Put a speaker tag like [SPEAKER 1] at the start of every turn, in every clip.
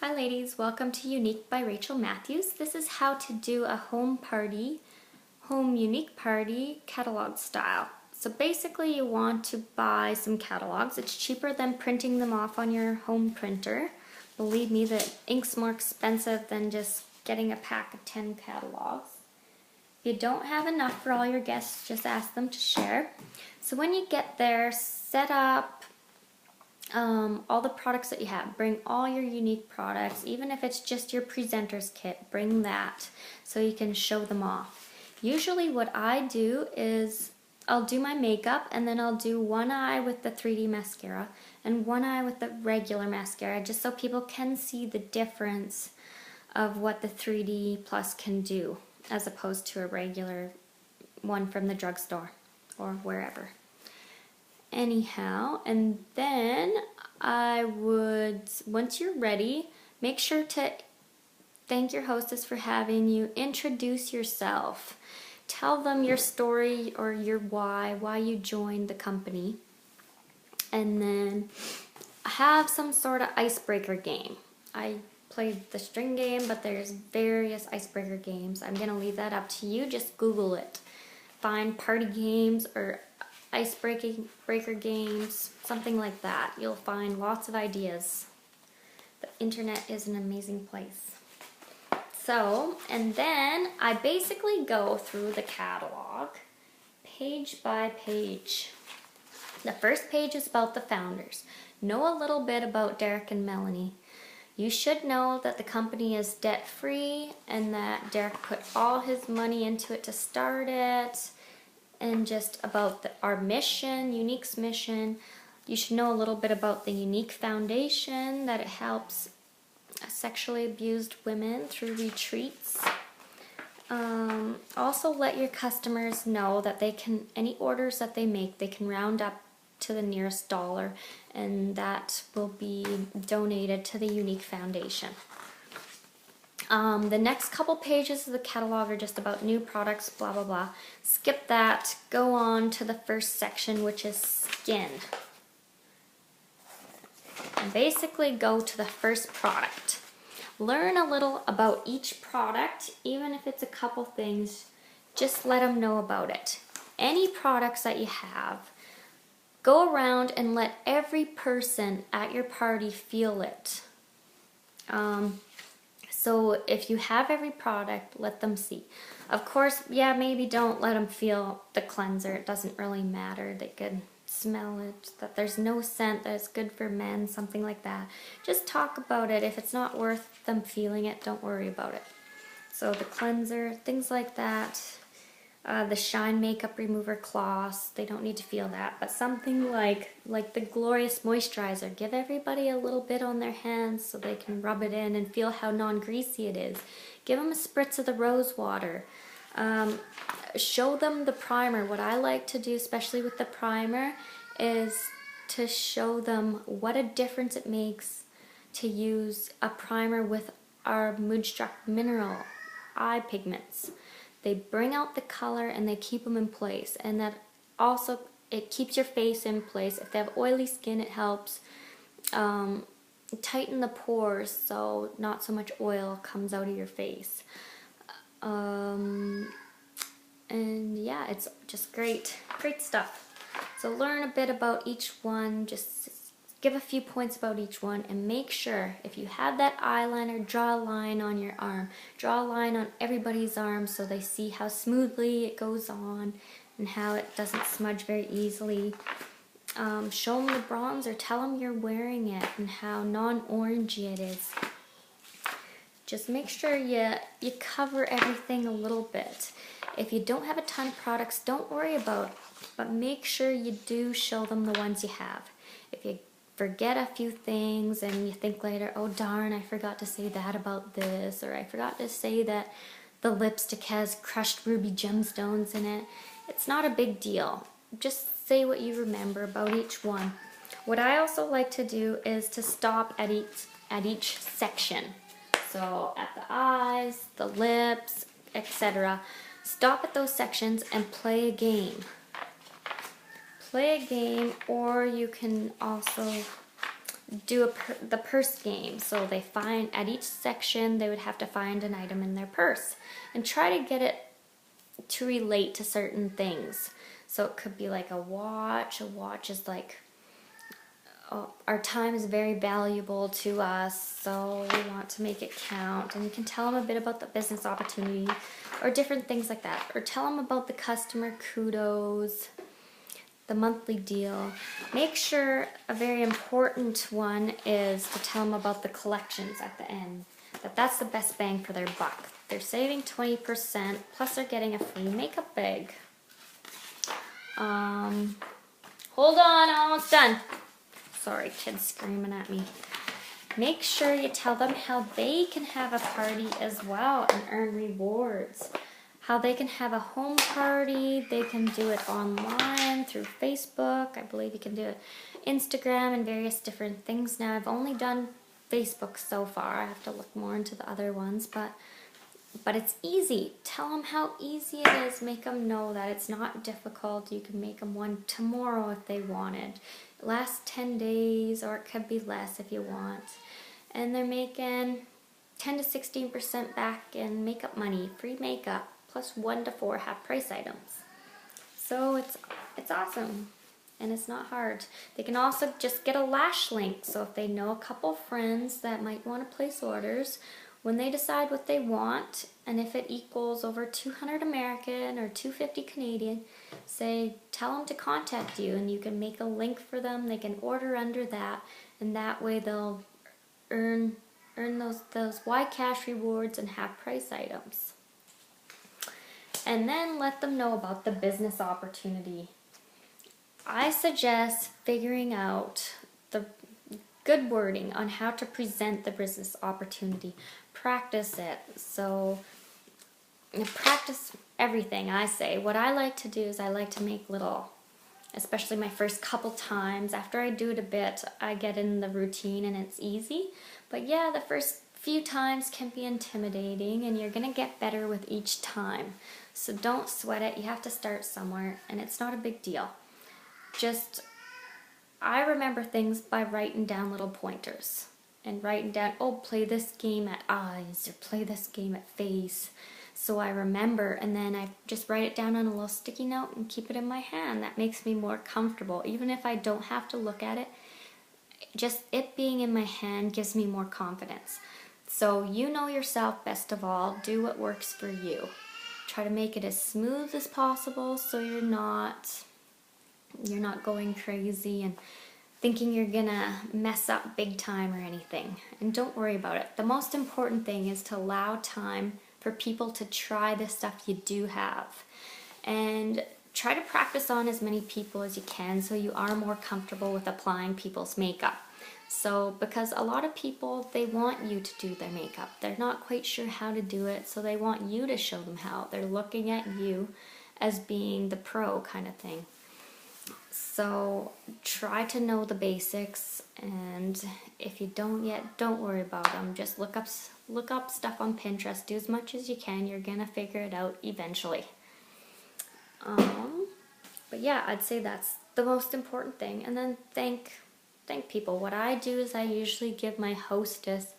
[SPEAKER 1] Hi ladies, welcome to Younique by Rachel Matthews. This is how to do a home Younique party catalog style. So basically you want to buy some catalogs. It's cheaper than printing them off on your home printer. Believe me, the ink's more expensive than just getting a pack of 10 catalogs. If you don't have enough for all your guests, just ask them to share. So when you get there, set up all the products that you have. Bring all your Younique products, even if it's just your presenter's kit, bring that so you can show them off. Usually what I do is I'll do my makeup and then I'll do one eye with the 3D mascara and one eye with the regular mascara, just so people can see the difference of what the 3D Plus can do as opposed to a regular one from the drugstore or wherever. Anyhow, and then I would, once you're ready, make sure to thank your hostess for having you. Introduce yourself. Tell them your story or your why you joined the company. And then have some sort of icebreaker game. I played the string game, but there's various icebreaker games. I'm going to leave that up to you. Just Google it. Find party games or icebreaker games, something like that. You'll find lots of ideas. The internet is an amazing place. So, and then I basically go through the catalog page by page. The first page is about the founders. Know a little bit about Derek and Melanie. You should know that the company is debt-free and that Derek put all his money into it to start it. And just about our mission, Younique's mission. You should know a little bit about the Younique Foundation, that it helps sexually abused women through retreats. Also let your customers know that they can, any orders that they make, they can round up to the nearest dollar, and that will be donated to the Younique Foundation. The next couple pages of the catalog are just about new products, blah, blah, blah. Skip that. Go on to the first section, which is skin. And basically go to the first product. Learn a little about each product, even if it's a couple things. Just let them know about it. Any products that you have, go around and let every person at your party feel it. So if you have every product, let them see. Of course, yeah, maybe don't let them feel the cleanser. It doesn't really matter. They could smell it, that there's no scent, that it's good for men, something like that. Just talk about it. If it's not worth them feeling it, don't worry about it. So the cleanser, things like that. The Shine Makeup Remover Cloths, they don't need to feel that, but something like the Glorious Moisturizer, give everybody a little bit on their hands so they can rub it in and feel how non-greasy it is. Give them a spritz of the rose water. Show them the primer. What I like to do, especially with the primer, is to show them what a difference it makes to use a primer with our Moodstruck Mineral eye pigments. They bring out the color and they keep them in place, and that also, it keeps your face in place. If they have oily skin, it helps tighten the pores so not so much oil comes out of your face. And yeah, it's just great stuff. So learn a bit about each one, just give a few points about each one, and make sure if you have that eyeliner, draw a line on your arm. Draw a line on everybody's arm so they see how smoothly it goes on and how it doesn't smudge very easily. Show them the bronzer, tell them you're wearing it and how non-orangey it is. Just make sure you cover everything a little bit. If you don't have a ton of products, don't worry about it, but make sure you do show them the ones you have. If you forget a few things and you think later, oh darn, I forgot to say that about this, or I forgot to say that the lipstick has crushed ruby gemstones in it. It's not a big deal. Just say what you remember about each one. What I also like to do is to stop at each section. So at the eyes, the lips, etc. Stop at those sections and play a game. Play a game, or you can also do the purse game. So they find, at each section, they would have to find an item in their purse and try to get it to relate to certain things. So it could be like a watch. A watch is like, oh, our time is very valuable to us, so we want to make it count. And you can tell them a bit about the business opportunity or different things like that. Or tell them about the customer kudos, the monthly deal. Make sure a very important one is to tell them about the collections at the end. That's the best bang for their buck. They're saving 20%, plus they're getting a free makeup bag. Hold on, almost done. Sorry, kids screaming at me. Make sure you tell them how they can have a party as well and earn rewards. How they can have a home party, they can do it online through Facebook. I believe you can do it Instagram and various different things. Now I've only done Facebook so far. I have to look more into the other ones, but it's easy. Tell them how easy it is. Make them know that it's not difficult. You can make them one tomorrow if they wanted. It lasts 10 days, or it could be less if you want. And they're making 10 to 16% back in makeup money, free makeup, plus 1 to 4 half-price items. So it's awesome, and it's not hard. They can also just get a lash link. So if they know a couple friends that might want to place orders, when they decide what they want, and if it equals over 200 American or 250 Canadian, tell them to contact you, and you can make a link for them. They can order under that, and that way they'll earn those Y Cash rewards and half-price items. And then let them know about the business opportunity. I suggest figuring out the good wording on how to present the business opportunity. Practice it. So practice everything, I say. What I like to do is I like to make little, especially my first couple times. After I do it a bit, I get in the routine and it's easy. But yeah, the first few times can be intimidating, and you're going to get better with each time. So don't sweat it. You have to start somewhere, and it's not a big deal. I remember things by writing down little pointers and writing down, oh, play this game at eyes or play this game at face. So I remember, and then I just write it down on a little sticky note and keep it in my hand. That makes me more comfortable. Even if I don't have to look at it, just it being in my hand gives me more confidence. So you know yourself best of all. Do what works for you. Try to make it as smooth as possible so you're not going crazy and thinking you're gonna mess up big time or anything. And don't worry about it. The most important thing is to allow time for people to try the stuff you do have. And try to practice on as many people as you can so you are more comfortable with applying people's makeup. So, because a lot of people, they want you to do their makeup. They're not quite sure how to do it, so they want you to show them how. They're looking at you as being the pro kind of thing. So, try to know the basics, and if you don't yet, don't worry about them. Just look up stuff on Pinterest. Do as much as you can. You're gonna figure it out eventually. But yeah, I'd say that's the most important thing. And then thank people. What I do is I usually give my hostess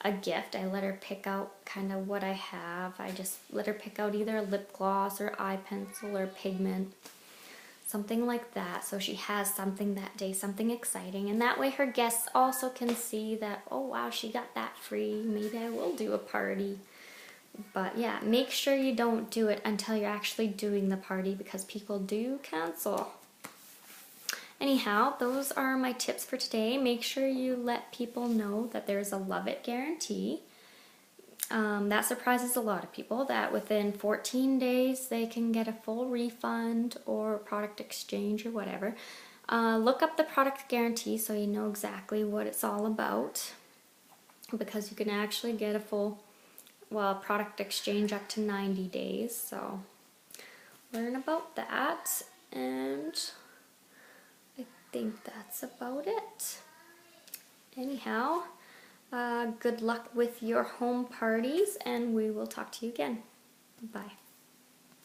[SPEAKER 1] a gift. I let her pick out kind of what I have. I just let her pick out either a lip gloss or eye pencil or pigment, something like that. So she has something that day, something exciting. And that way her guests also can see that, oh wow, she got that free. Maybe I will do a party. But yeah, make sure you don't do it until you're actually doing the party, because people do cancel. Anyhow, those are my tips for today. Make sure you let people know that there's a love it guarantee. That surprises a lot of people, that within 14 days they can get a full refund or product exchange or whatever. Look up the product guarantee so you know exactly what it's all about, because you can actually get a full, product exchange up to 90 days. So learn about that, and I think that's about it. Anyhow, good luck with your home parties, and we will talk to you again. Bye.